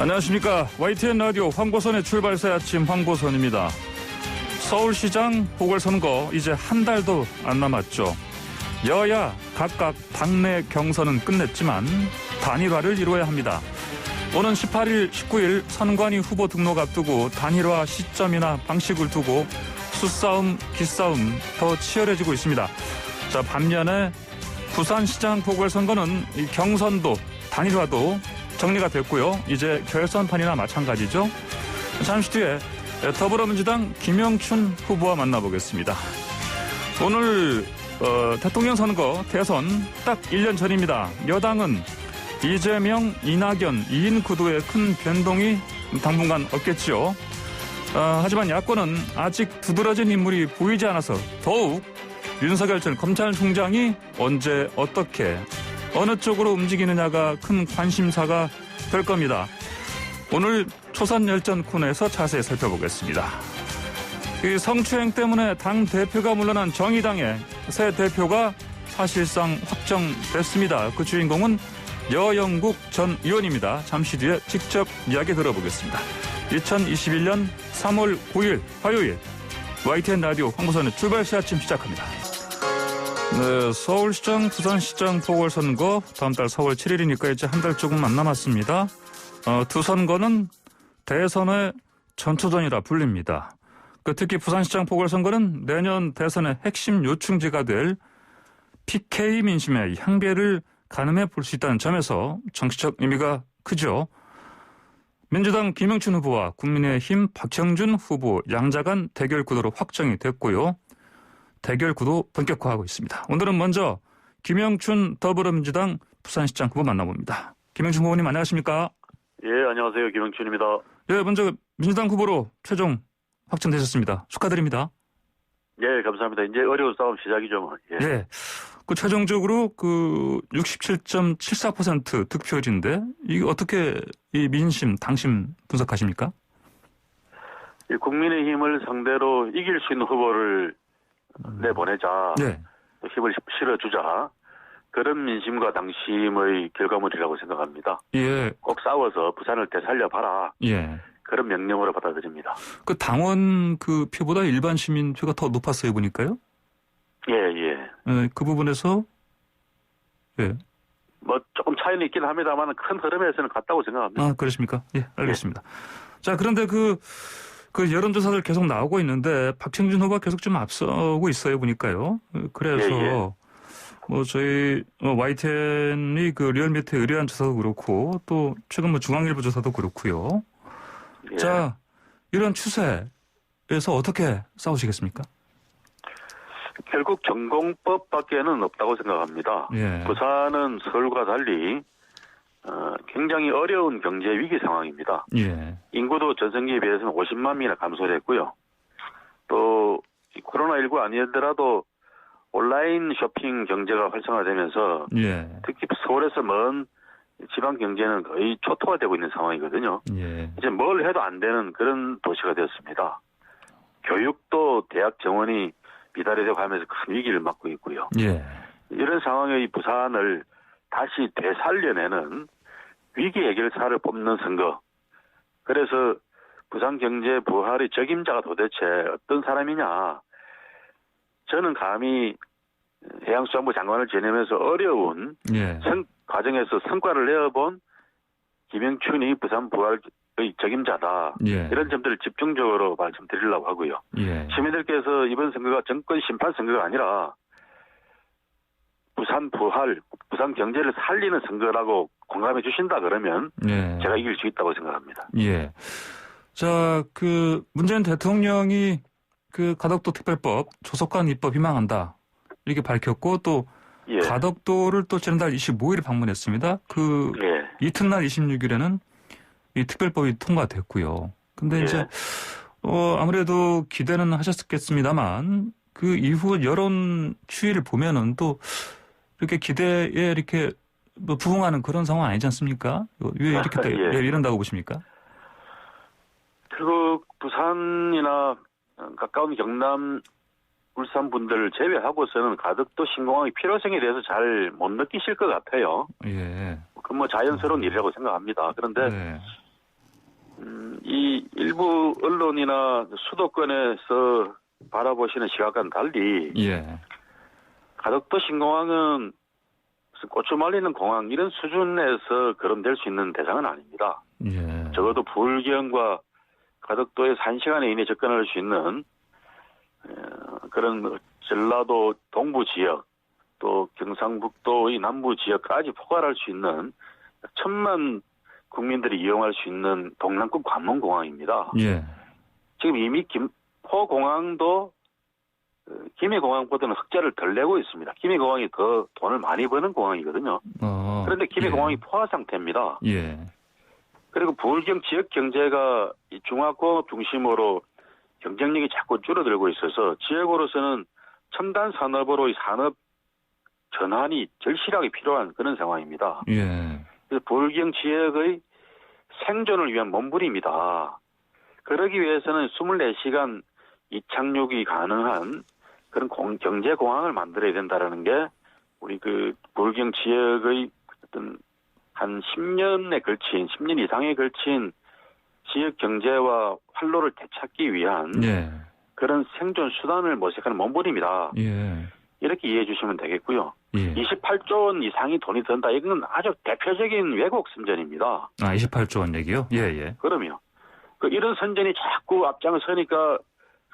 안녕하십니까. YTN 라디오 황보선의 출발새 아침 황보선입니다. 서울시장 보궐선거 이제 한 달도 안 남았죠. 여야 각각 당내 경선은 끝냈지만 단일화를 이루어야 합니다. 오는 18일, 19일 선관위 후보 등록 앞두고 단일화 시점이나 방식을 두고 수싸움, 기싸움 더 치열해지고 있습니다. 자, 반면에 부산시장 보궐선거는 이 경선도 단일화도 정리가 됐고요. 이제 결선판이나 마찬가지죠. 잠시 뒤에 더불어민주당 김영춘 후보와 만나보겠습니다. 오늘 대통령 선거 대선 딱 1년 전입니다. 여당은 이재명, 이낙연, 2인 구도의 큰 변동이 당분간 없겠지요. 하지만 야권은 아직 두드러진 인물이 보이지 않아서 더욱 윤석열 전 검찰총장이 언제 어떻게 어느 쪽으로 움직이느냐가 큰 관심사가 될 겁니다. 오늘 초선열전 코너에서 자세히 살펴보겠습니다. 이 성추행 때문에 당 대표가 물러난 정의당의 새 대표가 사실상 확정됐습니다. 그 주인공은 여영국 전 의원입니다. 잠시 뒤에 직접 이야기 들어보겠습니다. 2021년 3월 9일 화요일 YTN 라디오 황보선의 출발새 아침 시작합니다. 네, 서울시장, 부산시장 보궐선거 다음 달 4월 7일이니까 이제 한 달 조금 안 남았습니다. 두 선거는 대선의 전초전이라 불립니다. 특히 부산시장 보궐선거는 내년 대선의 핵심 요충지가 될 PK 민심의 향배를 가늠해 볼 수 있다는 점에서 정치적 의미가 크죠. 민주당 김영춘 후보와 국민의힘 박형준 후보 양자 간 대결 구도로 확정이 됐고요. 대결 구도 본격화하고 있습니다. 오늘은 먼저 김영춘 더불어민주당 부산시장 후보 만나봅니다. 김영춘 후보님 안녕하십니까? 예, 안녕하세요. 김영춘입니다. 예, 먼저 민주당 후보로 최종 확정되셨습니다. 축하드립니다. 예, 감사합니다. 이제 어려운 싸움 시작이죠. 예. 예. 최종적으로 67.74% 득표율인데 이게 어떻게 이 민심, 당심 분석하십니까? 국민의힘을 상대로 이길 수 있는 후보를 내보내자. 네. 힘을 실어주자. 그런 민심과 당심의 결과물이라고 생각합니다. 예. 꼭 싸워서 부산을 되살려봐라. 예. 그런 명령으로 받아들입니다. 당원 표보다 일반 시민 표가 더 높았어요, 보니까요? 예, 예. 그 부분에서, 예. 조금 차이는 있긴 합니다만 큰 흐름에서는 같다고 생각합니다. 아, 그렇습니까? 예, 알겠습니다. 예. 자, 그런데 여론조사들 계속 나오고 있는데 박형준 후보가 계속 좀 앞서고 있어요, 보니까요. 그래서, 예, 예. 저희, YTN이 리얼미터 의뢰한 조사도 그렇고, 또 최근 중앙일보 조사도 그렇고요. 예. 자, 이런 추세에서 어떻게 싸우시겠습니까? 결국 전공법밖에는 없다고 생각합니다. 예. 부산은 서울과 달리 굉장히 어려운 경제 위기 상황입니다. 예. 인구도 전성기에 비해서는 50만 명이나 감소를 했고요. 또 코로나19 아니더라도 온라인 쇼핑 경제가 활성화되면서 예. 특히 서울에서 먼 지방 경제는 거의 초토화되고 있는 상황이거든요. 예. 이제 뭘 해도 안 되는 그런 도시가 되었습니다. 교육도 대학 정원이 미달이 되고 하면서 큰 위기를 맞고 있고요. 예. 이런 상황의 부산을 다시 되살려내는 위기 해결사를 뽑는 선거. 그래서 부산 경제 부활의 적임자가 도대체 어떤 사람이냐. 저는 감히 해양수산부 장관을 지내면서 어려운 예. 과정에서 성과를 내어본 김영춘이 부산 부활의 적임자다. 예. 이런 점들을 집중적으로 말씀드리려고 하고요. 예. 시민들께서 이번 선거가 정권 심판 선거가 아니라 부산 부활, 부산 경제를 살리는 선거라고 공감해 주신다 그러면 예. 제가 이길 수 있다고 생각합니다. 예. 자, 문재인 대통령이 가덕도 특별법 조속한 입법 희망한다. 이렇게 밝혔고 또 예. 가덕도를 또 지난달 25일에 방문했습니다. 예. 이튿날 26일에는 이 특별법이 통과됐고요. 근데 예. 이제 아무래도 기대는 하셨겠습니다만 그 이후 여론 추이를 보면은 또 이렇게 기대에 이렇게 부응하는 그런 상황 아니지 않습니까? 왜 이렇게 또 예. 이런다고 보십니까? 결국 부산이나 가까운 경남, 울산 분들을 제외하고서는 가덕도 신공항의 필요성에 대해서 잘 못 느끼실 것 같아요. 예. 그건 자연스러운 일이라고 생각합니다. 그런데 네. 이 일부 언론이나 수도권에서 바라보시는 시각과는 달리 예. 가덕도 신공항은 무슨 고추 말리는 공항 이런 수준에서 거론될 수 있는 대상은 아닙니다. 예. 적어도 부울경과 가덕도에서 1시간에 이내 접근할 수 있는 그런 전라도 동부 지역 또 경상북도의 남부 지역까지 포괄할 수 있는 1,000만 국민들이 이용할 수 있는 동남권 관문공항입니다. 예. 지금 이미 김포공항도 김해공항보다는 흑자를 덜 내고 있습니다. 김해공항이 더 돈을 많이 버는 공항이거든요. 그런데 김해공항이 포화 상태입니다. 예. 그리고 부울경 지역 경제가 이 중화공업 중심으로 경쟁력이 자꾸 줄어들고 있어서 지역으로서는 첨단 산업으로의 산업 전환이 절실하게 필요한 그런 상황입니다. 예. 그래서 부울경 지역의 생존을 위한 몸부림이다. 그러기 위해서는 24시간 이착륙이 가능한 그런 경제공항을 만들어야 된다라는 게 우리 그 부울경 지역의 어떤 한 10년 이상에 걸친 지역 경제와 활로를 되찾기 위한 예. 그런 생존 수단을 모색하는 몸부림이다. 예. 이렇게 이해해 주시면 되겠고요. 예. 28조 원 이상이 돈이 든다. 이건 아주 대표적인 왜곡 선전입니다. 28조 원 얘기요? 예, 예. 그럼요. 이런 선전이 자꾸 앞장서니까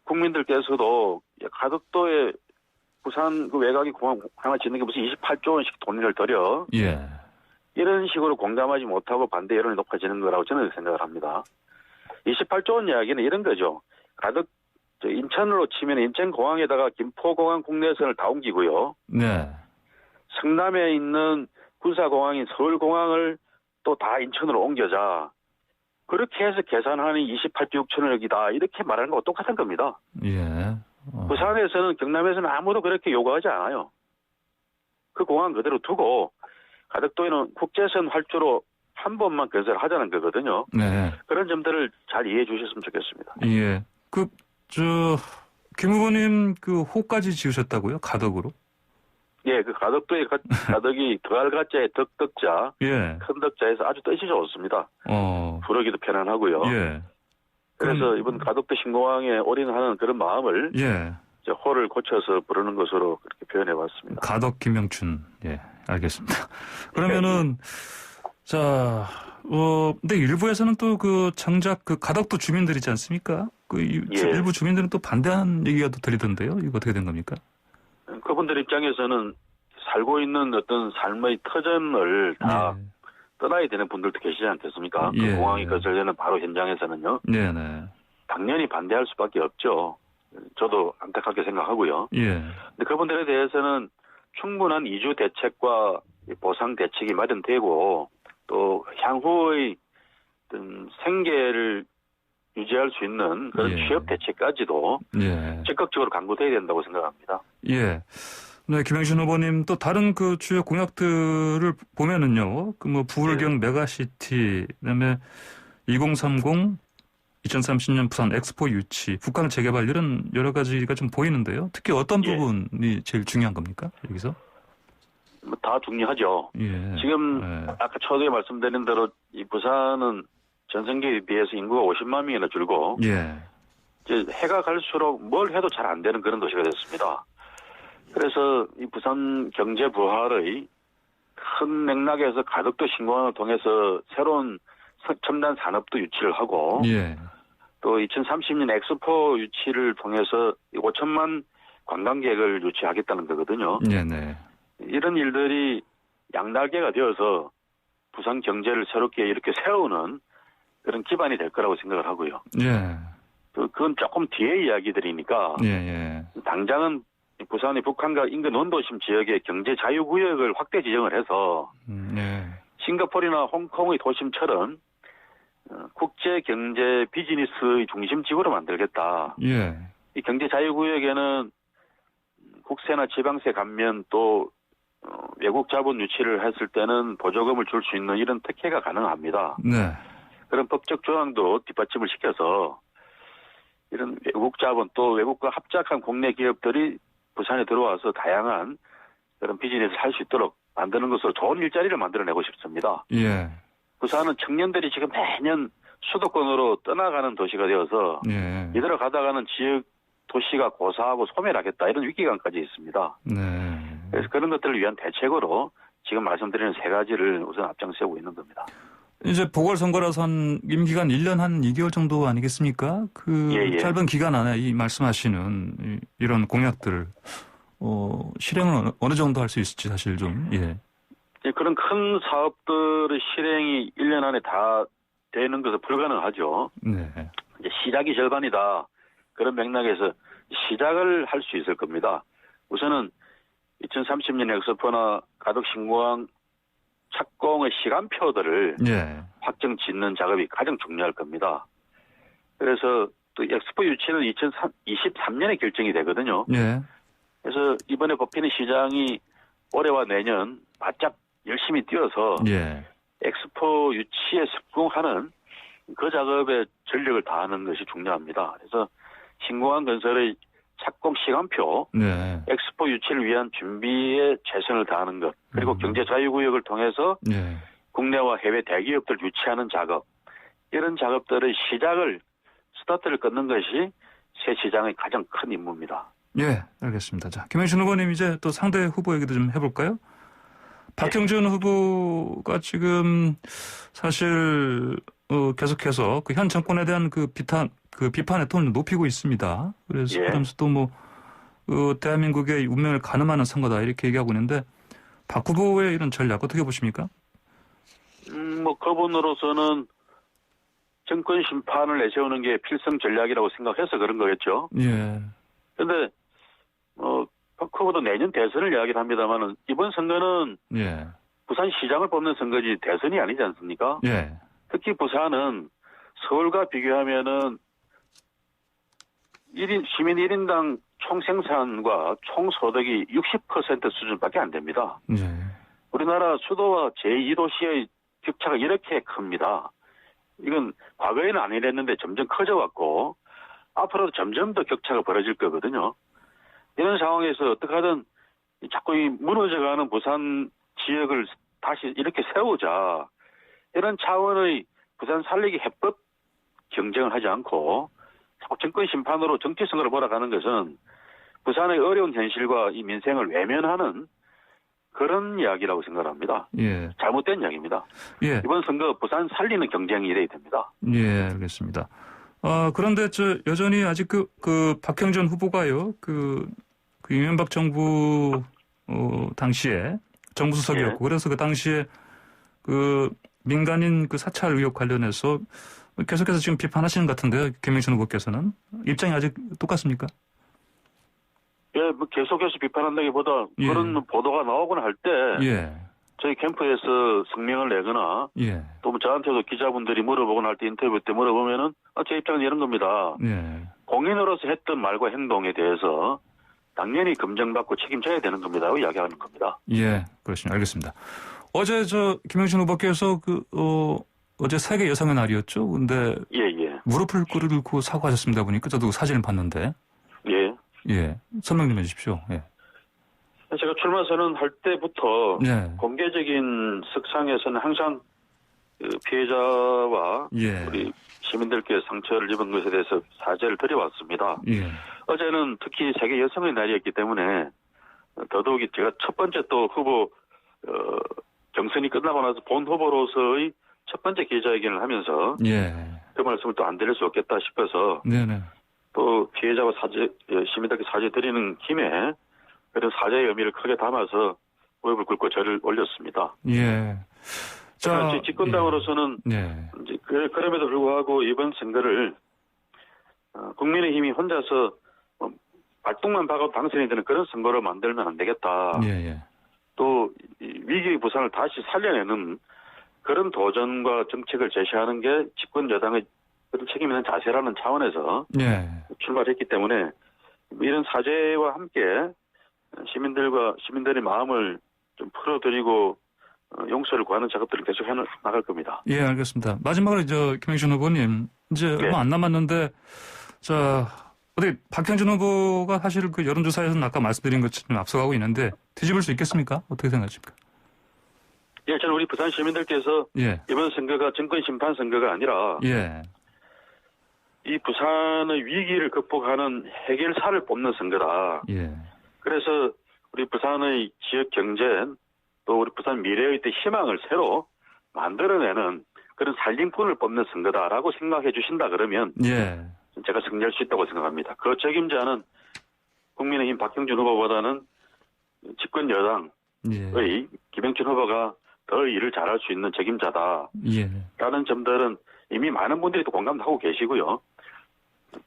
국민들께서도 가덕도에 부산 그 외곽이 공항 하나 짓는 게 무슨 28조 원씩 돈을 들여 예. 이런 식으로 공감하지 못하고 반대 여론이 높아지는 거라고 저는 생각을 합니다. 28조 원 이야기는 이런 거죠. 인천으로 치면 인천공항에다가 김포공항 국내선을 다 옮기고요. 네. 성남에 있는 군사공항인 서울공항을 또 다 인천으로 옮겨자. 그렇게 해서 계산하는 28조 6천억이다. 이렇게 말하는 거와 똑같은 겁니다. 예. 부산에서는 경남에서는 아무도 그렇게 요구하지 않아요. 그 공항 그대로 두고 가덕도에는 국제선 활주로 한 번만 건설하자는 거거든요. 네. 그런 점들을 잘 이해해 주셨으면 좋겠습니다. 예. 김 후보님 호까지 지으셨다고요? 가덕으로? 예, 그 가덕도의 가덕이 더할 가자의 덕덕자, 예. 큰 덕자에서 아주 뜻이 좋습니다. 부르기도 편안하고요. 예. 그래서 이번 가덕도 신공항에 올인하는 그런 마음을 예. 호를 고쳐서 부르는 것으로 그렇게 표현해 봤습니다. 가덕 김영춘. 예. 알겠습니다. 그러면은 근데 일부에서는 또 정작 가덕도 주민들이지 않습니까? 일부 주민들은 또 반대하는 얘기가 또 들리던데요. 이거 어떻게 된 겁니까? 그분들 입장에서는 살고 있는 어떤 삶의 터전을 다 떠나야 되는 분들도 계시지 않겠습니까? 예. 그 공항이 건설되는 바로 현장에서는요. 네네. 당연히 반대할 수밖에 없죠. 저도 안타깝게 생각하고요. 예. 근데 그분들에 대해서는 충분한 이주 대책과 보상 대책이 마련되고 또 향후의 어떤 생계를 유지할 수 있는 그런 취업 대책까지도 적극적으로 강구돼야 된다고 생각합니다. 예. 네, 김영신 후보님 또 다른 주요 공약들을 보면은요, 부울경 메가시티, 그다음에 2030, 2030년 부산 엑스포 유치, 북한 재개발 이런 여러 가지가 좀 보이는데요. 특히 어떤 부분이 제일 중요한 겁니까? 여기서? 다 중요하죠. 예. 지금 아까 초기에 말씀드린 대로 이 부산은 전성기에 비해서 인구가 50만 명이나 줄고 이제 해가 갈수록 뭘 해도 잘 안 되는 그런 도시가 됐습니다. 그래서 이 부산 경제 부활의 큰 맥락에서 가덕도 신공항을 통해서 새로운 첨단 산업도 유치를 하고 또 2030년 엑스포 유치를 통해서 5천만 관광객을 유치하겠다는 거거든요. 이런 일들이 양날개가 되어서 부산 경제를 새롭게 이렇게 세우는 그런 기반이 될 거라고 생각을 하고요. 그건 조금 뒤의 이야기들이니까 당장은 부산이 북한과 인근 원도심 지역의 경제 자유구역을 확대 지정을 해서 싱가포르나 홍콩의 도심처럼 국제 경제 비즈니스의 중심 지구로 만들겠다. 이 경제 자유구역에는 국세나 지방세 감면 또 외국 자본 유치를 했을 때는 보조금을 줄 수 있는 이런 특혜가 가능합니다. 그런 법적 조항도 뒷받침을 시켜서 이런 외국 자본 또 외국과 합작한 국내 기업들이 부산에 들어와서 다양한 그런 비즈니스를 할 수 있도록 만드는 것으로 좋은 일자리를 만들어내고 싶습니다. 부산은 청년들이 지금 매년 수도권으로 떠나가는 도시가 되어서 예. 이대로 가다가는 지역 도시가 고사하고 소멸하겠다 이런 위기감까지 있습니다. 네. 그래서 그런 것들을 위한 대책으로 지금 말씀드리는 세 가지를 우선 앞장서고 있는 겁니다. 이제 보궐선거라서 한 임기간 1년 한 2개월 정도 아니겠습니까? 그 예. 짧은 기간 안에 이 말씀하시는 이런 공약들을 실행을 어느 정도 할 수 있을지 사실 좀 예. 그런 큰 사업들의 실행이 1년 안에 다 되는 것은 불가능하죠. 네. 이제 시작이 절반이다. 그런 맥락에서 시작을 할 수 있을 겁니다. 우선은 2030년 엑스포나 가덕신공항 착공의 시간표들을 예. 확정 짓는 작업이 가장 중요할 겁니다. 그래서 또 엑스포 유치는 2023년에 결정이 되거든요. 예. 그래서 이번에 뽑히는 시장이 올해와 내년 바짝 열심히 뛰어서 예. 엑스포 유치에 성공하는 그 작업에 전력을 다하는 것이 중요합니다. 그래서 신공항 건설의 착공 시간표, 네. 엑스포 유치를 위한 준비에 최선을 다하는 것, 그리고 경제 자유구역을 통해서 예. 국내와 해외 대기업들 유치하는 작업, 이런 작업들의 시작을 스타트를 끊는 것이 새 시장의 가장 큰 임무입니다. 예, 알겠습니다. 자, 김영신 후보님 이제 또 상대 후보 얘기도 좀 해볼까요? 박형준 후보가 지금 사실 계속해서 그 현 정권에 대한 그 비판의 톤을 높이고 있습니다. 그래서 예. 그러면서 또 뭐 대한민국의 운명을 가늠하는 선거다 이렇게 얘기하고 있는데 박 후보의 이런 전략 어떻게 보십니까? 뭐 그분으로서는 정권 심판을 내세우는 게 필승 전략이라고 생각해서 그런 거겠죠. 예. 그런데 박 후보도 내년 대선을 이야기를 합니다만은 이번 선거는 예. 부산시장을 뽑는 선거지 대선이 아니지 않습니까? 예. 특히 부산은 서울과 비교하면은 시민 1인당 총생산과 총소득이 60% 수준밖에 안 됩니다. 예. 우리나라 수도와 제2도시의 격차가 이렇게 큽니다. 이건 과거에는 안 이랬는데 점점 커져왔고 앞으로도 점점 더 격차가 벌어질 거거든요. 이런 상황에서 어떻게 하든 자꾸 이 무너져가는 부산 지역을 다시 이렇게 세우자. 이런 차원의 부산 살리기 해법 경쟁을 하지 않고 자꾸 정권 심판으로 정치 선거를 몰아가는 것은 부산의 어려운 현실과 이 민생을 외면하는 그런 이야기라고 생각합니다. 예. 잘못된 이야기입니다. 예. 이번 선거 부산 살리는 경쟁이 이래야 됩니다. 예, 알겠습니다. 그런데 여전히 아직 그 박형준 후보가요, 그 이명박 정부 당시에 정부수석이었고, 예. 그래서 그 당시에 그 민간인 그 사찰 의혹 관련해서 계속해서 지금 비판하시는 것 같은데요, 김영신 후보께서는 입장이 아직 똑같습니까? 예, 뭐 계속해서 비판한다기보다 예. 그런 보도가 나오거나 할 때 예. 저희 캠프에서 성명을 내거나 예. 또 뭐 저한테도 기자분들이 물어보거나 할 때 인터뷰 때 물어보면은 제 입장은 이런 겁니다. 예. 공인으로서 했던 말과 행동에 대해서 당연히 검증받고 책임져야 되는 겁니다. 이야기하는 겁니다. 예, 그렇습니다. 알겠습니다. 어제 김영신 후보께서 어제 세계 여성의 날이었죠. 근데 예. 무릎을 꿇고 사과하셨습니다 보니까 저도 사진을 봤는데. 예. 예, 설명 좀 해주십시오. 예. 제가 출마 선언할 때부터 예. 공개적인 석상에서는 항상 그 피해자와 예. 우리 시민들께 상처를 입은 것에 대해서 사죄를 드려왔습니다. 예. 어제는 특히 세계 여성의 날이었기 때문에 더더욱이 제가 첫 번째 또 후보 경선이 끝나고 나서 본 후보로서의 첫 번째 기자회견을 하면서 예. 그 말씀을 또 안 드릴 수 없겠다 싶어서 네네. 또 피해자와 시민들께 사죄 드리는 김에 그런 사죄의 의미를 크게 담아서 무릎을 꿇고 절을 올렸습니다. 예. 자, 집권당으로서는 예. 이제 그럼에도 불구하고 이번 선거를 국민의힘이 혼자서 발동만 박아도 당선이 되는 그런 선거로 만들면 안 되겠다. 예. 또 위기의 부산을 다시 살려내는 그런 도전과 정책을 제시하는 게 집권 여당의 그런 책임 있는 자세라는 차원에서 예. 출발했기 때문에 이런 사죄와 함께 시민들의 마음을 좀 풀어드리고 용서를 구하는 작업들을 계속 해나갈 겁니다. 예, 알겠습니다. 마지막으로 김영신 후보님 이제 얼마 안 남았는데 어디 박형준 후보가 사실 그 여론조사에서는 아까 말씀드린 것처럼 앞서가고 있는데 뒤집을 수 있겠습니까? 어떻게 생각하십니까? 예, 저는 우리 부산 시민들께서 예. 이번 선거가 정권 심판 선거가 아니라 예. 이 부산의 위기를 극복하는 해결사를 뽑는 선거다. 예. 그래서 우리 부산의 지역 경제 또 우리 부산 미래의 희망을 새로 만들어내는 그런 살림꾼을 뽑는 선거다라고 생각해 주신다 그러면 예. 제가 승리할 수 있다고 생각합니다. 그 책임자는 국민의힘 박형준 후보보다는 집권 여당의 예. 김영춘 후보가 더 일을 잘할 수 있는 책임자다. 예. 라는 점들은 이미 많은 분들이 또 공감하고 계시고요.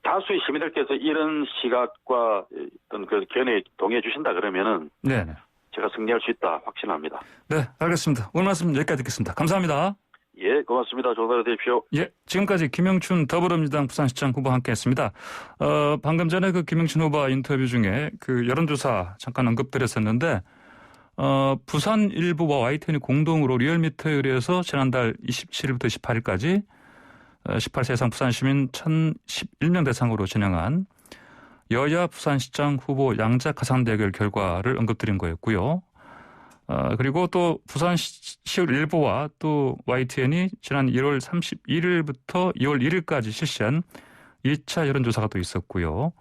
다수의 시민들께서 이런 시각과 어떤 그 견해에 동의해 주신다 그러면은 네. 제가 승리할 수 있다 확신합니다. 네, 알겠습니다. 오늘 말씀 여기까지 듣겠습니다. 감사합니다. 예, 고맙습니다. 좋은 하루 되십시오. 예, 지금까지 김영춘 더불어민주당 부산시장 후보와 함께했습니다. 방금 전에 그 김영춘 후보 인터뷰 중에 그 여론조사 잠깐 언급드렸었는데 부산 일부와 YTN이 공동으로 리얼미터에 의뢰해서 지난달 27일부터 28일까지 18세 이상 부산시민 1,011명 대상으로 진행한 여야 부산시장 후보 양자 가상 대결 결과를 언급드린 거였고요. 그리고 또 부산시울 일부와 또 YTN이 지난 1월 31일부터 2월 1일까지 실시한 2차 여론조사가 또 있었고요.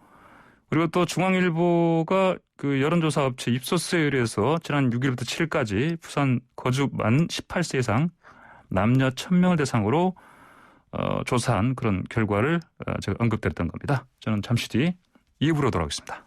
그리고 또 중앙일보가 그 여론조사 업체 입소스에 의해서 지난 6일부터 7일까지 부산 거주 만 18세 이상 남녀 1,000명을 대상으로 조사한 그런 결과를 제가 언급드렸던 겁니다. 저는 잠시 뒤 2부로 돌아오겠습니다.